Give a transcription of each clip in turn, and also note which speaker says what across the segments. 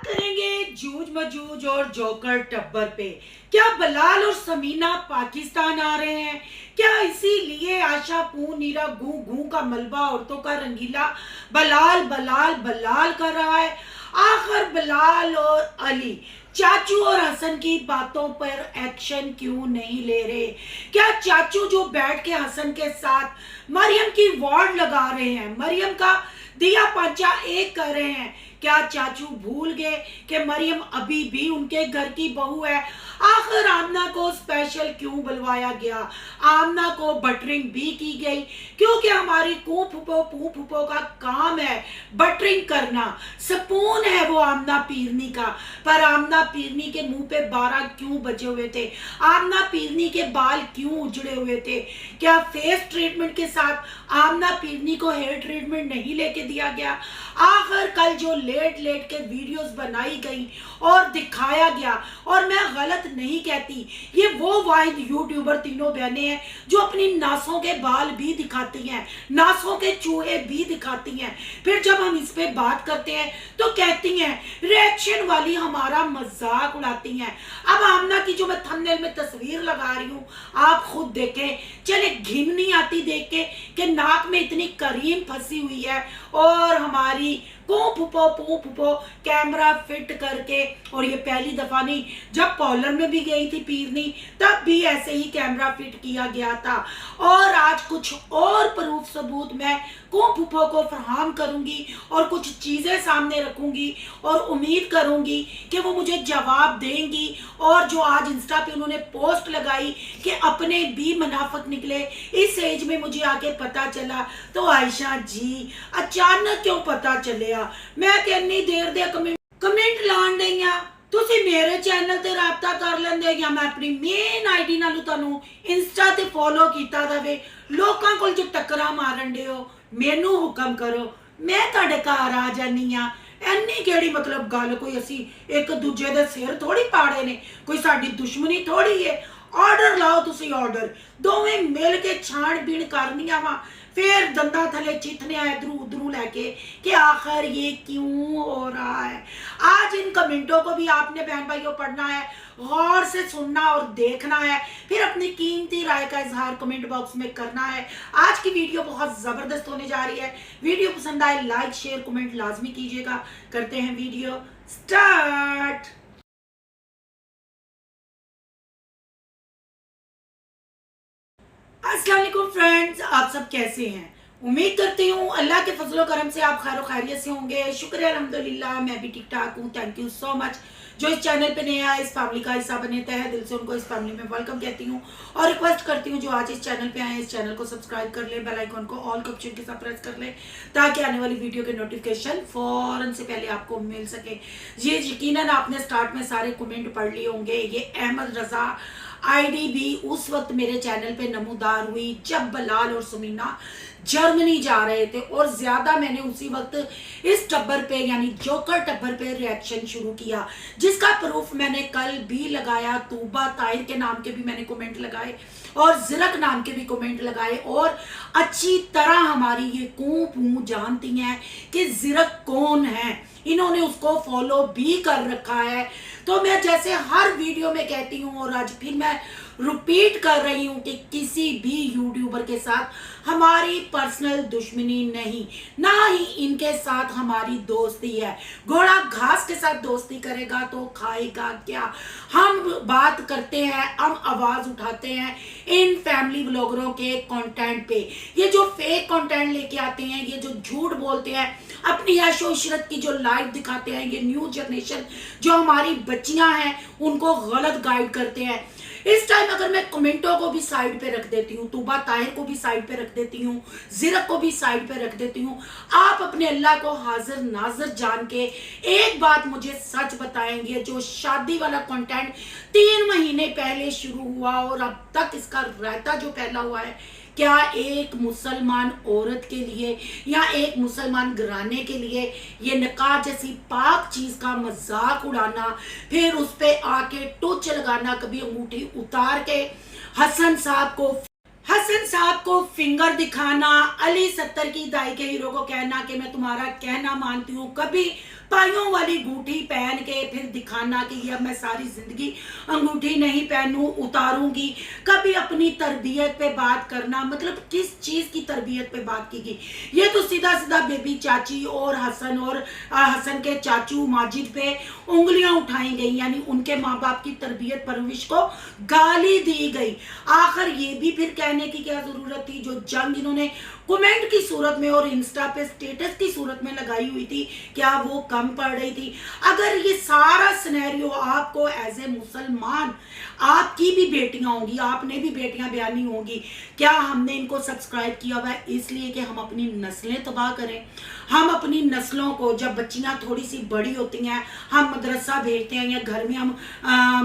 Speaker 1: करेंगे जूझ मजूज और जोकर टब्बर पे। क्या बलाल और समीना पाकिस्तान आ रहे हैं? क्या इसीलिए आशा पू नीरा गू गू का मलबा औरतों का रंगीला बलाल बलाल बलाल कर रहा है? आखिर बलाल और अली चाचू और हसन की बातों पर एक्शन क्यों नहीं ले रहे? क्या चाचू जो बैठ के हसन के साथ मरियम की वार्ड लगा रहे हैं, मरियम का दिया पांचा एक कर रहे हैं? क्या चाचू भूल गए कि मरियम अभी भी उनके घर की बहू है? आखिर आमना को स्पेशल क्यों बुलवाया गया? आमना को बटरिंग भी की गई क्योंकि हमारी कू फुपो का काम है बटरिंग करना। सपून है वो आमना पीरनी का। पर आमना पीरनी के मुंह पे 12 क्यों बजे हुए थे? आमना पीरनी के बाल क्यों उजड़े हुए थे? क्या फेस ट्रीटमेंट के साथ आमना पीरनी को हेयर ट्रीटमेंट नहीं लेके दिया गया? आखिर कल जो लेट लेट के वीडियोस बनाई गई और दिखाया गया, और मैं गलत नहीं कहती, ये वो वाहिद यूट्यूबर तीनों बहनें हैं जो अपनी नासों के बाल भी दिखाती हैं, नासों के चूहे भी दिखाती हैं। फिर जब हम इस पे बात करते हैं तो कहती हैं रिएक्शन वाली हमारा मजाक उड़ाती हैं। अब आमना की जो मैं थंबनेल में तस्वीर लगा रही हूँ आप खुद देखें। चले घिन नहीं आती देख के कि नाक में इतनी करीम फंसी हुई है और हमारी पू फुपो कैमरा फिट करके, और ये पहली दफा नहीं, जब पॉलर में भी गई थी पीरनी तब भी ऐसे ही कैमरा फिट किया गया था। और आज कुछ और प्रूफ सबूत मैं फुपो को फराहम करूंगी और कुछ चीजें सामने रखूंगी और उम्मीद करूंगी कि वो मुझे जवाब देंगी। और जो आज इंस्टा पे उन्होंने पोस्ट लगाई कि अपने भी मुनाफिक निकले, इस एज में मुझे आके पता चला, तो आयशा जी अचानक क्यों पता चलिया? मैं कितनी देर दे कमेंट लान रही हाँ, ਤੁਸੀਂ ਮੇਰੇ ਚੈਨਲ ਤੇ ਰਾਬਤਾ ਕਰ ਲੈਂਦੇ ਜਾਂ ਮੈਂ ਆਪਣੀ ਮੇਨ ਆਈਡੀ ਨਾਲ ਤੁਹਾਨੂੰ ਇੰਸਟਾ ਤੇ ਫੋਲੋ ਕੀਤਾ ਜਾਵੇ। ਲੋਕਾਂ ਕੋਲ ਜੋ ਟੱਕਰਾਂ ਮਾਰਨ ਦੇ ਹੋ, ਮੈਨੂੰ ਹੁਕਮ ਕਰੋ, ਮੈਂ ਤੁਹਾਡੇ ਘਰ ਆ ਜਾਨੀ ਆ। ਐਨੀ ਕਿਹੜੀ ਮਤਲਬ ਗੱਲ, ਕੋਈ ਅਸੀਂ ਇੱਕ ਦੂਜੇ ਦੇ ਸਿਰ ਥੋੜੀ ਪਾੜੇ ਨੇ, ਕੋਈ ਸਾਡੀ ਦੁਸ਼ਮਣੀ ਥੋੜੀ ਹੈ। ਆਰਡਰ ਲਾਓ ਤੁਸੀਂ, ਆਰਡਰ ਦੋਵੇਂ ਮਿਲ ਕੇ छानबीन करनिया वा, फिर दंदा थले चिथने इधरू उधरू लेके कि आखिर ये क्यों हो रहा है। आज इन कमेंटों को भी आपने बहन भाइयों पढ़ना है, गौर से सुनना और देखना है, फिर अपनी कीमती राय का इजहार कमेंट बॉक्स में करना है। आज की वीडियो बहुत जबरदस्त होने जा रही है। वीडियो पसंद आए लाइक शेयर कमेंट लाजमी कीजिएगा। करते हैं वीडियो स्टार्ट। अस्सलाम वालेकुम फ्रेंड्स, आप सब कैसे हैं? उम्मीद करती हूँ अल्लाह के फजलो करम से आप खैर खैरियत से होंगे। शुक्र है अल्हम्दुलिल्लाह, मैं भी ठीक ठाक हूँ। Thank you so much. जो इस चैनल पे नया है, इस फैमिली का हिस्सा बने, तहे दिल से उनको इस फैमिली में वेलकम कहती हूँ और रिक्वेस्ट करती हूँ जो आज इस चैनल पे आए इस चैनल को सब्सक्राइब कर ले, बेल आइकन को ऑल के ऑप्शन के साथ प्रेस कर ले ताकि आने वाली वीडियो के नोटिफिकेशन फौरन से पहले आपको मिल सके। ये यकीनन आपने स्टार्ट में सारे कमेंट पढ़ लिए होंगे। ये अहमद रजा आईडी भी उस वक्त मेरे चैनल पे नमूदार हुई जब बलाल और समीना जर्मनी जा रहे थे, और ज्यादा मैंने उसी वक्त इस टब्बर पे यानी जोकर टब्बर पे रिएक्शन शुरू किया, जिसका प्रूफ मैंने कल भी लगाया। तूबा ताहिर के नाम के भी मैंने कमेंट लगाए और जिरक नाम के भी कमेंट लगाए, और अच्छी तरह हमारी ये कूं जानती हैं कि जिरक कौन है। इन्होंने उसको फॉलो भी कर रखा है। तो मैं जैसे हर वीडियो में कहती हूँ और आज फिर मैं रिपीट कर रही हूँ कि किसी भी यूट्यूबर के साथ हमारी पर्सनल दुश्मनी नहीं, ना ही इनके साथ हमारी दोस्ती है। घोड़ा घास के साथ दोस्ती करेगा तो खाएगा क्या? हम बात करते हैं, हम आवाज उठाते हैं इन फैमिली ब्लॉगरों के कंटेंट पे। ये जो फेक कंटेंट लेके आते हैं, ये जो झूठ बोलते हैं, अपनी ऐशो इशरत की जो लाइफ दिखाते हैं, ये न्यू जनरेशन जो हमारी बच्चियां हैं उनको गलत गाइड करते हैं। इस टाइम अगर मैं कमेंटों को भी साइड पे रख देती हूँ, तूबा ताहिर को भी साइड पे रख देती हूँ, जिरक को भी साइड पे रख देती हूँ, आप अपने अल्लाह को हाजिर नाजिर जान के एक बात मुझे सच बताएंगे। जो शादी वाला कंटेंट 3 महीने पहले शुरू हुआ और अब तक इसका रायता जो फैला हुआ है, क्या एक मुसलमान औरत के लिए या एक मुसलमान घराने के लिए ये निकाह जैसी पाक चीज का मजाक उड़ाना, फिर उस पे आके टोच लगाना, कभी अंगूठी उतार के हसन साहब को हसन साहब को फिंगर दिखाना, अली 70 की दाई के हीरो को कहना कि मैं तुम्हारा कहना मानती हूँ, कभी पाइयों वाली अंगूठी पहन के फिर दिखाना कि ये अब मैं सारी जिंदगी अंगूठी नहीं पहनूं, उतारूंगी, कभी अपनी तरबियत पे बात करना, मतलब किस चीज की तरबियत पे बात की गई। ये तो सीधा सीधा बेबी चाची और हसन के चाचू माजिद पे उंगलियां उठाई गई, यानी उनके माँ बाप की तरबियत परवरिश को गाली दी गई। आखिर ये भी फिर कहने की क्या जरूरत थी, जो जंग इन्होंने कमेंट की सूरत में और इंस्टा पे स्टेटस की सूरत में लगाई हुई थी, क्या वो कम पड़ रही थी? अगर ये सारा सिनेरियो आपको एज ए मुसलमान, आपकी भी बेटियां होंगी, आपने भी बेटियां बयानी होंगी, क्या हमने इनको सब्सक्राइब किया हुआ है इसलिए कि हम अपनी नस्लें तबाह करें? हम अपनी नस्लों को, जब बच्चियां थोड़ी सी बड़ी होती हैं, हम मदरसा भेजते हैं या घर में हम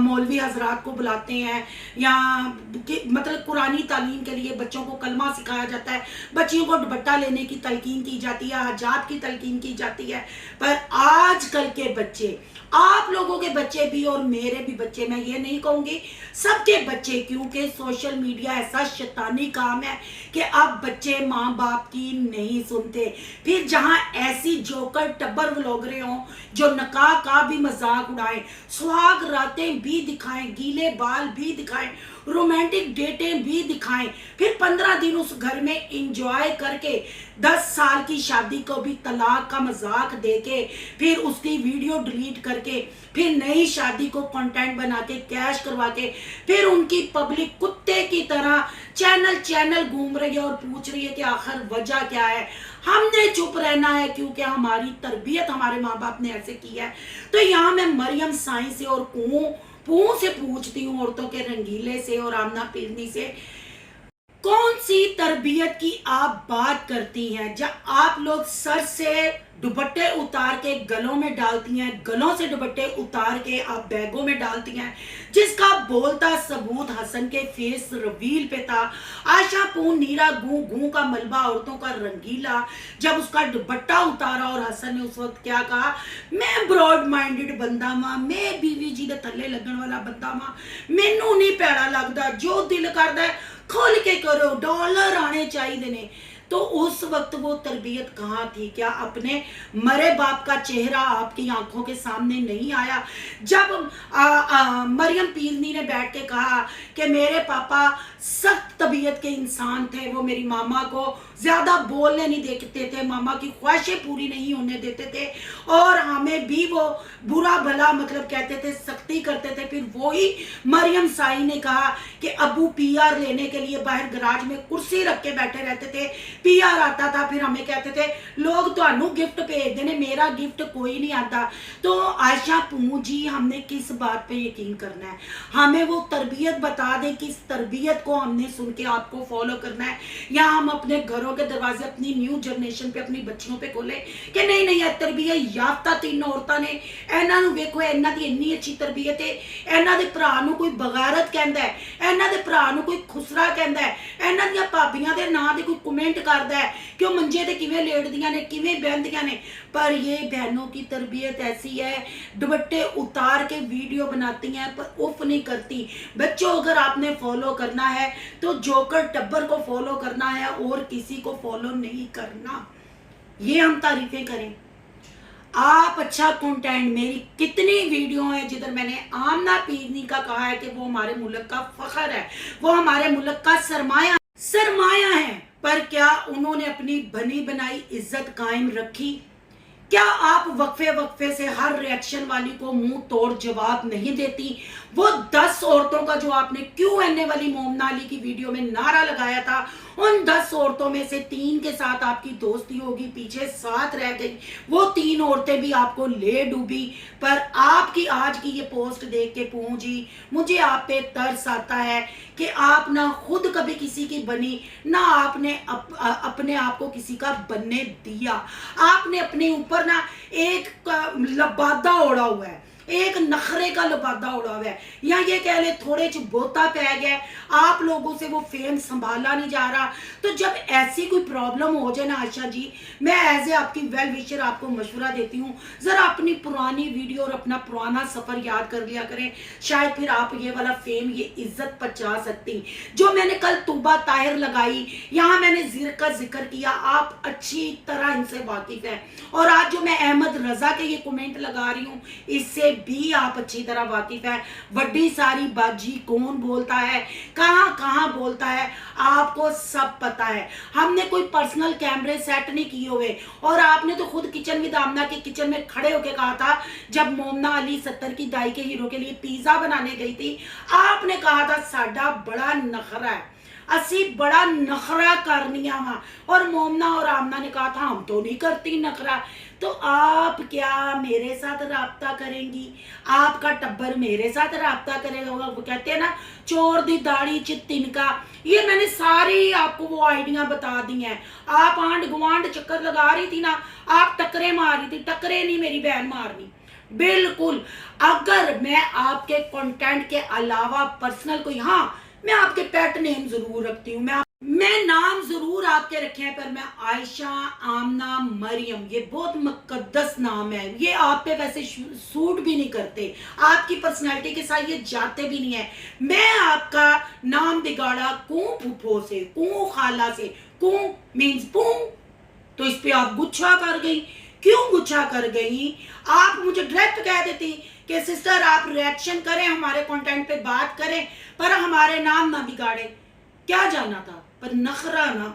Speaker 1: मौलवी हजरात को बुलाते हैं, या मतलब कुरानी तालीम के लिए बच्चों को कलमा सिखाया जाता है, बच्चियों को दुपट्टा लेने की तलकीन की जाती है, हिजाब की तलकीन की जाती है। पर आजकल के बच्चे, आप लोगों के बच्चे भी और मेरे भी बच्चे, मैं ये नहीं कहूंगी सबके बच्चे, क्योंकि सोशल मीडिया ऐसा शैतानी काम है कि अब बच्चे माँ बाप की नहीं सुनते। फिर जहां ऐसी जोकर टब्बर व्लॉगरे हों जो नकाह का भी मजाक उड़ाएं, सुहाग रातें भी दिखाएं, गीले बाल भी दिखाएं, रोमांटिक डेटें भी दिखाएं, फिर 15 दिन उस घर में इंजॉय करके 10 साल की शादी को भी तलाक का मजाक देके, फिर उसकी वीडियो डिलीट करके, फिर नई शादी को कंटेंट बना के कैश करवा के, फिर उनकी पब्लिक कुत्ते की तरह चैनल चैनल घूम रही है और पूछ रही है कि आखिर वजह क्या है। हमने चुप रहना है क्योंकि हमारी तरबियत हमारे माँ बाप ने ऐसे की है। तो यहाँ मैं मरियम साई से और पू से पूछती हूँ, औरतों के रंगीले से और आमना पीरनी से, कौन सी तरबियत की आप बात करती हैं? जब आप लोग सर से दुपट्टे उतार के गलों में डालती हैं, गलों से दुपट्टे उतार के आप बैगों में डालती हैं, जिसका बोलता सबूत हसन के फेस रिवील पे था। आशा पून नीरा गू गू का मलबा, औरतों का रंगीला, जब उसका दुपट्टा उतारा और हसन ने उस वक्त क्या कहा, मैं ब्रॉड माइंडेड बंदा मां, मैं बीवी जी दे थल्ले लगन वाला बंदा मां, मैनू नहीं पैड़ा लगदा, जो दिल करदा है खोल के करो, डॉलर आने चाहिए ने। तो उस वक्त वो तरबियत कहाँ थी? क्या अपने मरे बाप का चेहरा आपकी आंखों के सामने नहीं आया? जब मरियम पीरनी ने बैठ के कहा कि मेरे पापा सख्त तबीयत के इंसान थे, वो मेरी मामा को ज्यादा बोलने नहीं देते थे, मामा की ख्वाहिशें पूरी नहीं होने देते थे, और हमें भी वो बुरा भला मतलब कहते थे, सख्ती करते थे। फिर वही मरियम साई ने कहा कि अबू पीआर लेने के लिए बाहर गराज में कुर्सी रख के बैठे रहते थे, पीआर आता था, फिर हमें कहते थे लोग तो गिफ्ट भेज देने, मेरा गिफ्ट कोई नहीं आता। तो आयशा पू जी, हमने किस बात पे यकीन करना है? हमें वो तरबियत बता दे, किस तरबियत को हमने सुन के आपको फॉलो करना है, या हम अपने घरों के दरवाजे अपनी न्यू जनरेशन पे, अपनी बच्चियों पे खोले कि नहीं नहीं तरबियत याफ्ता 3 औरतां ने, ਇਹਨਾਂ ਨੂੰ ਵੇਖੋ, ਇਹਨਾਂ ਦੀ ਇੰਨੀ ਅੱਛੀ ਤਰਬੀਅਤ ਹੈ, ਇਹਨਾਂ ਦੇ ਭਰਾ ਨੂੰ ਕੋਈ ਬਗਾਰਤ ਕਹਿੰਦਾ ਹੈ, ਇਹਨਾਂ ਦੇ ਭਰਾ ਨੂੰ ਕੋਈ ਖੁਸਰਾ ਕਹਿੰਦਾ ਹੈ, ਇਹਨਾਂ ਦੀਆਂ ਭਾਬੀਆਂ ਦੇ ਨਾਂ ਦੇ ਕੋਈ ਕਮੈਂਟ ਕਰਦਾ ਹੈ ਕਿ ਉਹ ਮੰਜੇ ਤੇ ਕਿਵੇਂ ਲੇਟਦੀਆਂ ਨੇ, ਕਿਵੇਂ ਬਹਿੰਦੀਆਂ ਨੇ। पर ये बहनों की तरबियत ऐसी है, दुपट्टे उतार के वीडियो बनाती हैं पर उफ नहीं करती। बच्चों, अगर आपने फॉलो करना है तो जोकर टब्बर को फॉलो करना है और किसी को फॉलो नहीं करना। ये हम तारीफें करें। आप अच्छा कंटेंट, मेरी कितनी वीडियो है जिधर मैंने आमना पीरनी का कहा है कि वो हमारे मुल्क का फख्र है, वो हमारे मुल्क का सरमाया है, पर क्या उन्होंने अपनी बनी बनाई इज्जत कायम रखी? क्या आप वक्फे से हर रिएक्शन वाली को मुंह तोड़ जवाब नहीं देती? वो 10 औरतों का जो आपने Q&A वाली मोमना अली की वीडियो में नारा लगाया था, उन 10 औरतों में से 3 के साथ आपकी दोस्ती होगी, पीछे 7 रह गई, वो 3 औरतें भी आपको ले डूबी। पर आपकी आज की ये पोस्ट देख के पहुंची, मुझे आप पे तरस आता है कि आप ना खुद कभी किसी की बनी, ना आपने अपने आप को किसी का बनने दिया। आपने अपने ऊपर ना एक लबादा ओढ़ा हुआ है, एक नखरे का लबादा उड़ा हुआ है, या ये कह ले थोड़े च बोता पै गया, आप लोगों से वो फेम संभाला नहीं जा रहा। तो जब ऐसी कोई प्रॉब्लम हो जाए ना आशा जी, मैं एज ए आपकी वेल विशर आपको मशवरा देती हूँ, जरा अपनी पुरानी वीडियो और अपना पुराना सफर याद कर लिया करें, शायद फिर आप ये वाला फेम, ये इज्जत पचा सकती। जो मैंने कल तूबा ताहिर लगाई, यहाँ मैंने जीर का जिक्र किया, आप अच्छी तरह इनसे वाकिफ है। और आज जो मैं अहमद रजा के ये कमेंट लगा रही हूँ, इससे भी आप अच्छी तरह वाकिफ है। वड्डी सारी बाजी कौन बोलता है, कहाँ कहाँ बोलता है, आपको सब पता है। हमने कोई पर्सनल कैमरे सेट नहीं किए हुए, और आपने तो खुद किचन विद आमना के किचन में खड़े होके कहा था, जब मोमना अली 70 की दाई के हीरो के लिए पिज्जा बनाने गई थी, आपने कहा था साडा बड़ा नखरा है, असी बड़ा नखरा करनिया वा। और मोमना और आमना ने कहा था हम तो नहीं करती नखरा। तो आप क्या मेरे साथ राब्ता करेंगी, आपका टब्बर मेरे साथ राब्ता करेगा। वो कहते हैं ना, चोर दी दाढ़ी च तिनका। ये मैंने सारी आपको वो आइडिया बता दी हैं। आप आंड गुआंड चक्कर लगा रही थी ना, आप टकरे मार रही थी, टकरे नहीं मेरी बहन मारनी बिल्कुल। अगर मैं आपके कंटेंट के अलावा पर्सनल कोई, हाँ मैं आपके पेट नेम जरूर रखती हूँ, मैं नाम जरूर आपके रखे हैं, पर मैं आयशा, आमना, मरियम, ये बहुत मुकद्दस नाम है। ये आप पे वैसे सूट भी नहीं करते, आपकी पर्सनैलिटी के साथ ये जाते भी नहीं है। मैं आपका नाम बिगाड़ा कूं फुफो से, कूं खाला से, कूं मीन्स पू, तो इस पे आप गुच्छा कर गई। क्यों गुच्छा कर गई? आप मुझे डायरेक्ट कह देती कि सिस्टर आप रिएक्शन करें, हमारे कंटेंट पे बात करें, पर हमारे नाम ना बिगाड़े। क्या जाना था, पर नखरा ना,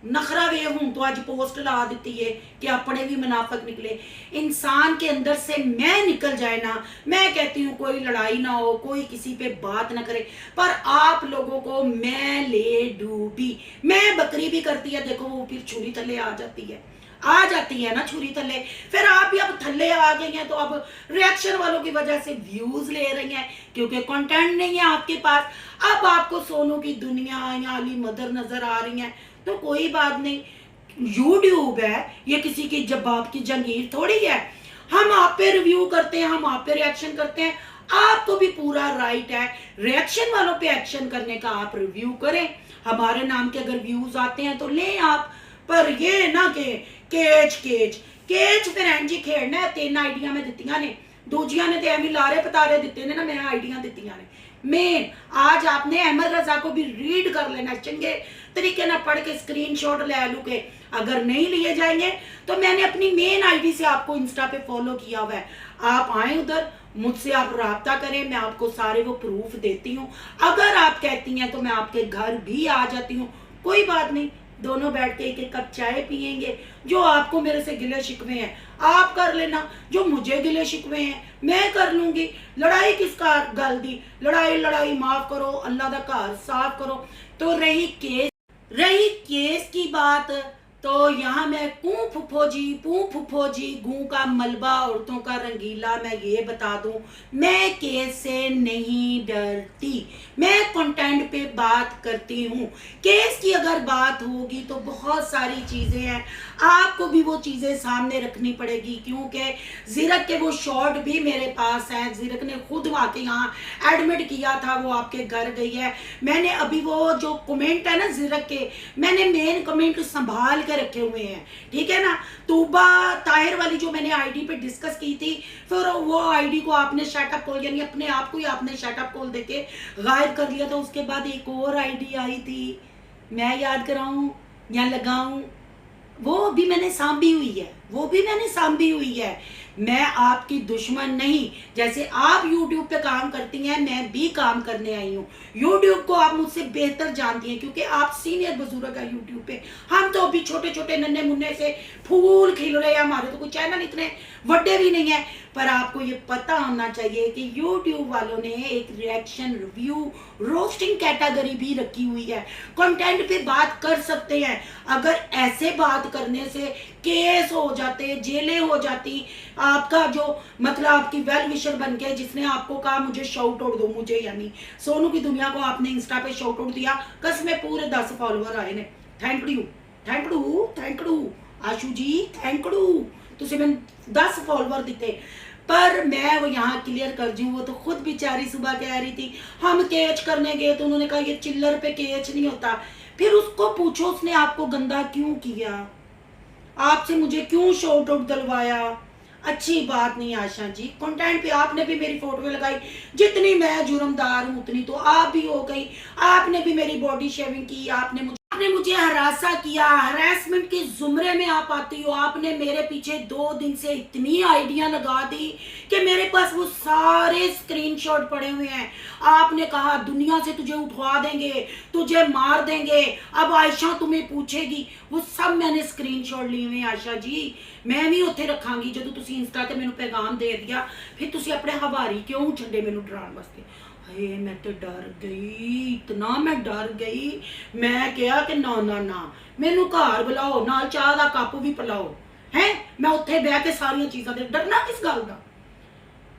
Speaker 1: नखरा वे हूं तो आज पोस्ट ला देती है कि अपने भी मुनाफिक निकले। इंसान के अंदर से मैं निकल जाए ना, मैं कहती हूँ कोई लड़ाई ना हो, कोई किसी पे बात ना करे, पर आप लोगों को मैं ले डूबी। मैं बकरी भी करती है, देखो वो फिर छुरी थले आ जाती है, आ जाती है ना छुरी थल्ले। फिर आप भी अब थल्ले आ गई हैं, तो अब रिएक्शन वालों की वजह से व्यूज ले रही हैं, क्योंकि कंटेंट नहीं है आपके पास। अब आपको सोनू की दुनिया या अली मदर नजर आ रही हैं, तो कोई बात नहीं, यूट्यूब है, ये किसी की जवाब की जंगीर थोड़ी है। हम आप पे रिव्यू करते हैं, हम आप पे रिएक्शन करते हैं, आपको भी पूरा राइट है रिएक्शन वालों पे एक्शन करने का। आप रिव्यू करें, हमारे नाम के अगर व्यूज आते हैं तो लें आप, पर ये ना कि केज केज केज फिर एंजी खेड़ना है। 3 आइडिया में दित्तियां ने, दूजिया ने तो एवं लारे पतारे दिते ने ना, मैं आइडिया दित्तियां ने। मेन आज आपने अहमद रजा को भी रीड कर लेना, चंगे तरीके ना पढ़ के स्क्रीनशॉट ले लू के। अगर नहीं लिए जाएंगे तो मैंने अपनी मेन आईडी से आपको इंस्टा पे फॉलो किया हुआ है, आप आए उधर, मुझसे आप राब्ता करें, मैं आपको सारे वो प्रूफ देती हूँ। अगर आप कहती हैं तो मैं आपके घर भी आ जाती हूँ, कोई बात नहीं, दोनों बैठ के 1-1 कप चाय पियेंगे। जो आपको मेरे से गिले शिकवे हैं आप कर लेना, जो मुझे गिले शिकवे हैं मैं कर लूंगी। लड़ाई किसका गल दी, लड़ाई लड़ाई माफ करो, अल्लाह दा घर साफ करो। तो रही केस की बात, तो यहाँ मैं कूं फुफो जी गूं का मलबा औरतों का रंगीला। मैं ये बता दूं, मैं केस से नहीं डरती, मैं कंटेंट पे बात करती हूँ। केस की अगर बात होगी तो बहुत सारी चीजें हैं, आपको भी वो चीजें सामने रखनी पड़ेगी, क्योंकि जीरक के वो शॉट भी मेरे पास है। जीरक ने खुद वाकई यहाँ एडमिट किया था, वो आपके घर गई है। मैंने अभी वो जो कमेंट है ना जीरक के, मैंने मेन कमेंट संभाल रखे हुए हैं, ठीक है ना। तूबा ताहिर वाली जो मैंने आईडी पे डिस्कस की थी, फिर वो आईडी को आपने शटअप कॉल, यानी अपने आप को ही आपने शटअप कॉल देके गायब कर लिया। तो उसके बाद एक और आईडी आई थी, मैं याद कराऊं या लगाऊं, वो भी मैंने सांभी हुई है। मैं आपकी दुश्मन नहीं, जैसे आप YouTube पे काम करती हैं मैं भी काम करने आई हूँ। YouTube को आप मुझसे बेहतर जानती हैं, क्योंकि आप सीनियर बुजुर्ग है YouTube पे। हम तो अभी छोटे छोटे नन्हे मुन्ने से फूल खिल रहे हैं, हमारे तो कोई चैनल इतने बड़े भी नहीं है। पर आपको ये पता होना चाहिए कि YouTube वालों ने एक रिएक्शन, रिव्यू, रोस्टिंग कैटेगरी भी रखी हुई है। कंटेंट पे बात कर सकते हैं, अगर ऐसे बात करने से केस हो जाते, जेलें हो जाती, आपका जो मतलब आपकी वेल विशर बन के जिसने आपको कहा मुझे शाउट आउट दो, मुझे यानी सोनू की दुनिया को आपने इंस्टा पे शाउट आउट दिया, कसमें पूरे 10 फॉलोअर आए ने। Thank you Ashu ji, thank you. तुझे मैंने 10 फॉलोअर दिते। पर मैं वो यहाँ क्लियर कर दूं, वो तो खुद बेचारी सुबह कह रही थी हम कैच करने गए तो उन्होंने कहा ये चिल्लर पे कैच नहीं होता। फिर उसको पूछो उसने आपको गंदा क्यों किया, आपसे मुझे क्यों शॉर्ट आउट दिलवाया। अच्छी बात नहीं आशा जी, कंटेंट पे आपने भी मेरी फोटो लगाई, जितनी मैं जुर्मदार हूं उतनी तो आप भी हो गई। आपने भी मेरी बॉडी शेविंग की, आपने मुझे हरासा किया, हरासमेंट के जुमरे में आप आती हो। आपने मेरे पीछे 2 दिन से इतनी आइडिया लगा दी कि मेरे पास वो सारे स्क्रीनशॉट पड़े हुए हैं। आपने कहा दुनिया से तुझे उठवा देंगे, तुझे मार देंगे, अब आयशा तुम्हें पूछेगी, वो सब मैंने स्क्रीनशॉट लिए हुए हैं आशा जी। मैं भी उत्थे रखांगी जो तुसी इंस्टा ते मैनू पैगाम दे दिया, फिर तुसी अपने हवारी क्यों छड्डे मैनू डराने वास्ते। हाय मैं तो डर गई, इतना मैं डर गई। मैं कहा कि ना ना ना मैनू घर बुलाओ, नाल चाह दा कप भी पिलाओ, है मैं उत्थे बह के सारियां चीज़ां दे। डरना किस गल दा।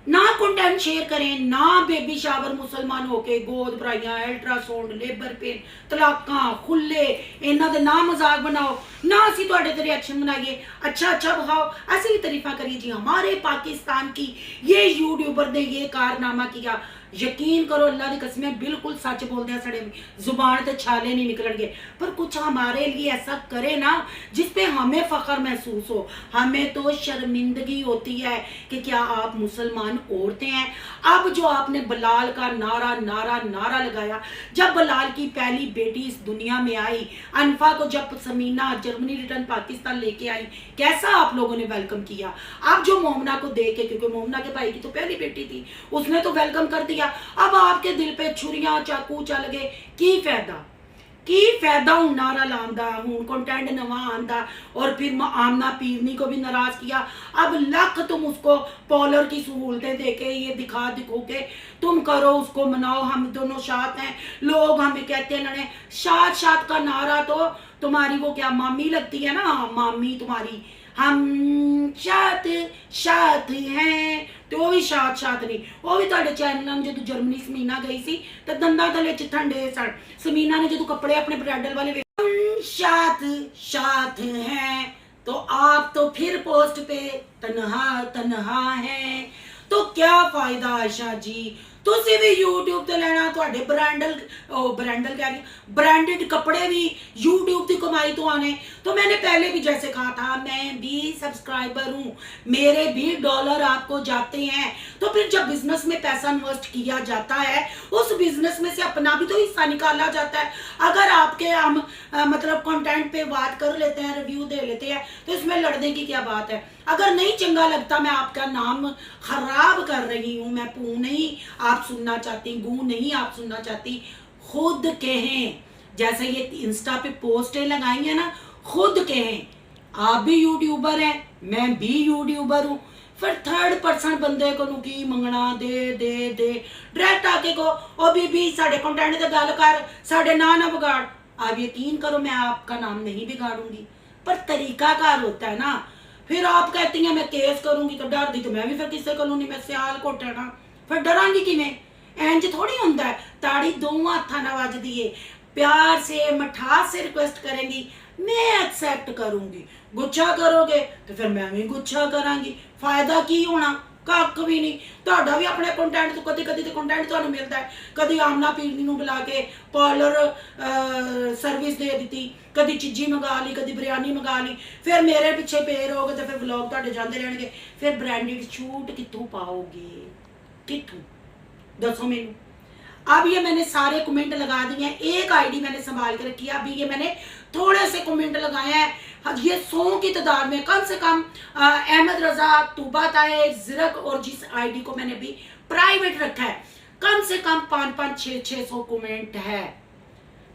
Speaker 1: ना कंटेंट शेयर करें, ना बेबी शावर मुसलमान होके गोद भराइयां, अल्ट्रासाउंड, लेबर पेन, तलाकां, खुले, इन्हां दे ना मजाक बनाओ, ना असी तुहाडे ते रिएक्शन बनाइए। अच्छा अच्छा बहाओ, असी भी तारीफा करिए जी हमारे पाकिस्तान की ये यूट्यूबर ने ये कारनामा किया। यकीन करो अल्लाह की कसम बिल्कुल सच बोलते हैं, साढ़े जुबान ते छाले नहीं निकलणगे। पर कुछ हमारे लिए ऐसा करे ना जिसपे हमें फख्र महसूस हो। हमें तो शर्मिंदगी होती है कि क्या आप मुसलमान औरतें हैं। अब जो आपने बलाल का नारा नारा नारा लगाया, जब बलाल की पहली बेटी इस दुनिया में आई, अनफा को जब समीना जर्मनी रिटर्न पाकिस्तान लेके आई, कैसा आप लोगों ने वेलकम किया। अब जो मोमना को देख के, क्योंकि मोमना के भाई की तो पहली बेटी थी, उसने तो वेलकम कर दिया। अब आपके दिल पे छुरियां चाकू चल गए, की फायदा हूं नारा लांदा, हूं कंटेंट नवा आंदा, और फिर आमना पीरनी को भी नाराज किया। अब लख तुम उसको पॉलर की सहूलतें देके ये दिखो के तुम करो, उसको मनाओ, हम दोनों साथ हैं। लोग हमें कहते हैं ना शाद का नारा तो तुम्हारी वो क्या मामी लगती है ना, मामी तुम्हारी, हम शाद हैं, तो वो भी शाद नहीं। वो भी तुहाडे चैनल में जो जर्मनी समीना गई सी तो दंदा तले च ठंडे सन। समीना ने जो कपड़े अपने ब्राइडल वाले हम शाद हैं, तो आप तो फिर पोस्ट पे तन्हा हैं। तो क्या फायदा आयशा जी, तुसी भी यूट्यूब ते लेना, तुहाडे ब्रांडल कह रही ब्रांडेड कपड़े भी यूट्यूब की कमाई तो आने। तो मैंने पहले भी जैसे कहा था, मैं भी सब्सक्राइबर हूँ, मेरे भी डॉलर आपको जाते हैं। तो फिर जब बिजनेस में पैसा इन्वेस्ट किया जाता है, उस बिजनेस में से अपना भी तो हिस्सा निकाला जाता है। अगर आपके हम मतलब कंटेंट पे बात कर लेते हैं, रिव्यू दे लेते हैं, तो इसमें लड़ने की क्या बात है। अगर नहीं चंगा लगता, मैं आपका नाम खराब कर रही हूँ, मैं पू नहीं आप सुनना चाहती, गू नहीं आप सुनना चाहती, खुद कहें। जैसे ये इंस्टा पे पोस्टें लगाई हैं ना, खुद कहें आप भी यूट्यूबर हैं, मैं भी यूट्यूबर हूँ। फिर थर्ड पर्सन बंदे को की मंगना दे डायरेक्ट आके को ओ बीबी साडे कंटेंट ते गल कर, साडे ना बिगाड़। आप यकीन करो मैं आपका नाम नहीं बिगाड़ूंगी, पर तरीकाकार होता है ना। फिर आप कहती हैं मैं केस करूंगी, तो डर दी तो मैं भी फिर किसे करूंगी, मैं सियाल कोट है ना, फिर डरांगी किवें। इंज थोड़ी होंदा है, ताड़ी दोवां हत्थां नाल वजदी है। प्यार से मिठास से रिक्वेस्ट करेंगी, मैं एक्सेप्ट करूंगी। गुच्छा करोगे तो फिर मैं भी गुच्छा करांगी, फायदा की होना, कख भी नहीं। तुहाडा भी अपने कंटेंट तो कदी कदी तो कंटेंट तुहानूं मिलदा है। कदी आमना पीरनी नूं बुला के पार्लर सर्विस दे दी, कदी चिज्जी मंगा ली, कदी बिरयानी मंगा ली, फिर मेरे पिछे पे रहोगे तो फिर व्लॉग तुहाडे जांदे रहणगे। फिर ब्रांडेड छूट कित्थों पाओगे, कित्थों दसो मैनूं। अब ये मैंने सारे कमेंट लगा दिए हैं, एक आईडी मैंने संभाल के रखी है। अभी ये मैंने थोड़े से कमेंट लगाए हैं, ये 100 की तादाद में। कम से कम अहमद रजा, तूबा ताहिर, जिरक, और जिस आईडी को मैंने भी प्राइवेट रखा है, कम से कम 500-600 कमेंट है,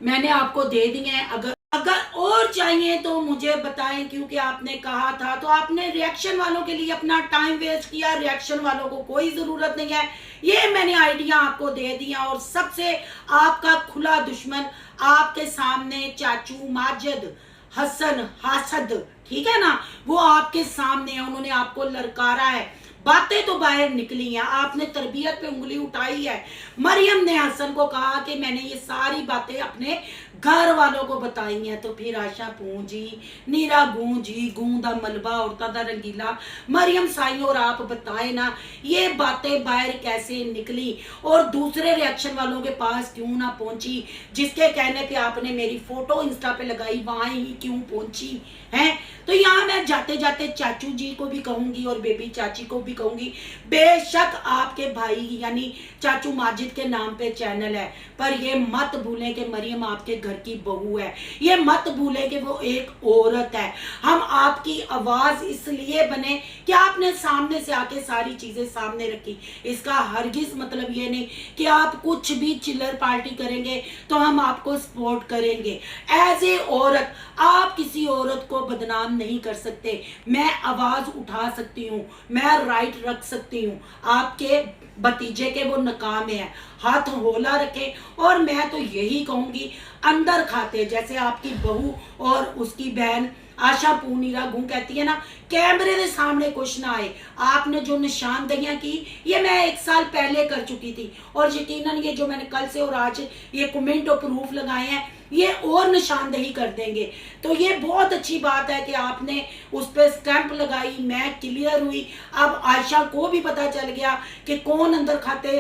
Speaker 1: मैंने आपको दे दिए हैं। अगर और चाहिए तो मुझे बताएं, क्योंकि आपने कहा था। तो आपने रिएक्शन वालों के लिए अपना टाइम वेस्ट किया, रिएक्शन वालों को कोई जरूरत नहीं है। ये मैंने आइडिया आपको दे दिया, और सबसे आपका खुला दुश्मन आपके सामने चाचू माजिद हसन हासद, ठीक है ना, वो आपके सामने है, उन्होंने आपको ललकारा है। बातें तो बाहर निकली हैं, आपने तरबियत पे उंगली उठाई है। मरियम ने हसन को कहा कि मैंने ये सारी बातें अपने घर वालों को बताई हैं, तो फिर आशा पूंजी नीरा गूंजी गूंदा मलबा उड़ता दा रंगीला, मरियम साई और आप बताए ना ये बातें बाहर कैसे निकली और दूसरे रिएक्शन वालों के पास क्यों ना पहुंची, जिसके कहने पे आपने मेरी फोटो इंस्टा पे लगाई वहां ही क्यों पहुंची है। तो यहाँ मैं जाते जाते चाचू जी को भी कहूंगी और बेबी चाची को भी कहूंगी, बेशक आपके भाई यानी चाचू माजिद के नाम पे चैनल है, पर ये मत भूलें कि मरियम आपके घर की बहू है, ये मत भूलें कि वो एक औरत है। हम आपकी आवाज इसलिए बने कि आपने सामने से आके सारी चीजें सामने रखी, इसका हरगिज मतलब ये नहीं कि आप कुछ भी चिल्लर पार्टी करेंगे तो हम आपको सपोर्ट करेंगे। एज ए औरत आप किसी औरत को बदनाम नहीं कर सकते, मैं आवाज उठा सकती हूँ, मैं राइट रख सकती हूँ। आपके भतीजे के वो नकाम है, हाथ होला रखे। और मैं तो यही कहूंगी अंदर खाते जैसे आपकी बहू और उसकी बहन आशा पूनीरा गूं कहती है ना, कैमरे के सामने कुछ ना आए। आपने जो निशानदेहियां की ये मैं 1 साल पहले कर चुकी थी, और यकीनन ये जो मैंने कल से और आज ये कमेंट और प्रूफ लगाए हैं ये और निशानदेही कर देंगे। तो ये बहुत अच्छी बात है कि आपने उस पर स्टैंप लगाई, मैं क्लियर हुई। अब आयशा को भी पता चल गया कि कौन अंदर खाते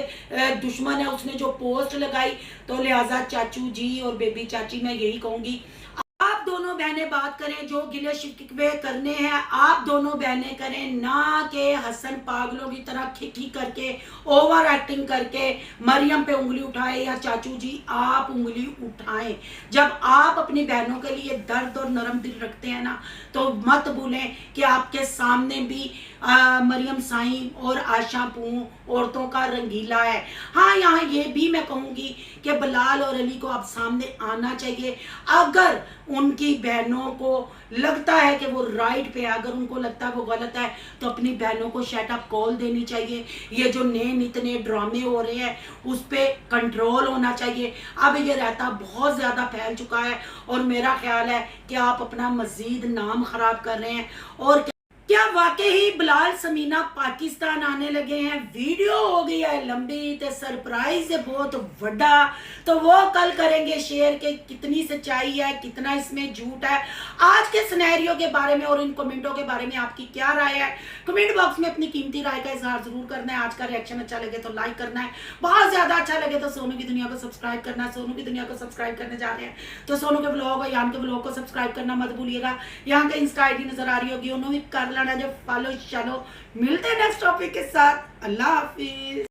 Speaker 1: दुश्मन है, उसने जो पोस्ट लगाई। तो लिहाजा चाचू जी और बेबी चाची मैं यही कहूंगी आप दोनों बहनें बात करें, जो गिले शिकवे करने हैं आप दोनों बहनें करें, ना कि हसन पागलों की तरह खिखी करके ओवर एक्टिंग करके मरियम पे उंगली उठाए या चाचू जी आप उंगली उठाएं। जब आप अपनी बहनों के लिए दर्द और नरम दिल रखते हैं ना, तो मत भूलें कि आपके सामने भी मरियम साई और आशा पू औरतों का रंगीला है। हाँ, यहाँ ये भी मैं कहूंगी कि बिलाल और अली को अब सामने आना चाहिए। अगर उनकी बहनों को लगता है कि वो राइट पे है, अगर उनको लगता है वो गलत है, तो अपनी बहनों को शट अप कॉल देनी चाहिए। ये जो नए इतने ड्रामे हो रहे हैं उस पे कंट्रोल होना चाहिए। अब ये रहता बहुत ज़्यादा फैल चुका है और मेरा ख्याल है कि आप अपना मजीद नाम खराब कर रहे हैं। और क्या वाकई ही बिलाल समीना पाकिस्तान आने लगे हैं? वीडियो हो गई है लंबी तो सरप्राइज है बहुत बड़ा, तो वो कल करेंगे शेयर के कितनी सच्चाई है कितना इसमें झूठ है। आज के सिनेरियो के बारे में और इन कमेंटों के बारे में आपकी क्या राय है, कमेंट बॉक्स में अपनी कीमती राय का इजहार जरूर करना है। आज का रिएक्शन अच्छा लगे तो लाइक करना है, बहुत ज्यादा अच्छा लगे तो सोनू की दुनिया को सब्सक्राइब करना है। सोनू की दुनिया को सब्सक्राइब करने जा रहे हैं तो सोनू के ब्लॉग और यान के ब्लॉग को सब्सक्राइब करना मत भूलिएगा। यहाँ के इंस्टा आईडी नजर आ रही होगी, उन्होंने भी कर लेना जो फॉलो। चलो मिलते हैं नेक्स्ट टॉपिक के साथ। अल्लाह हाफिज।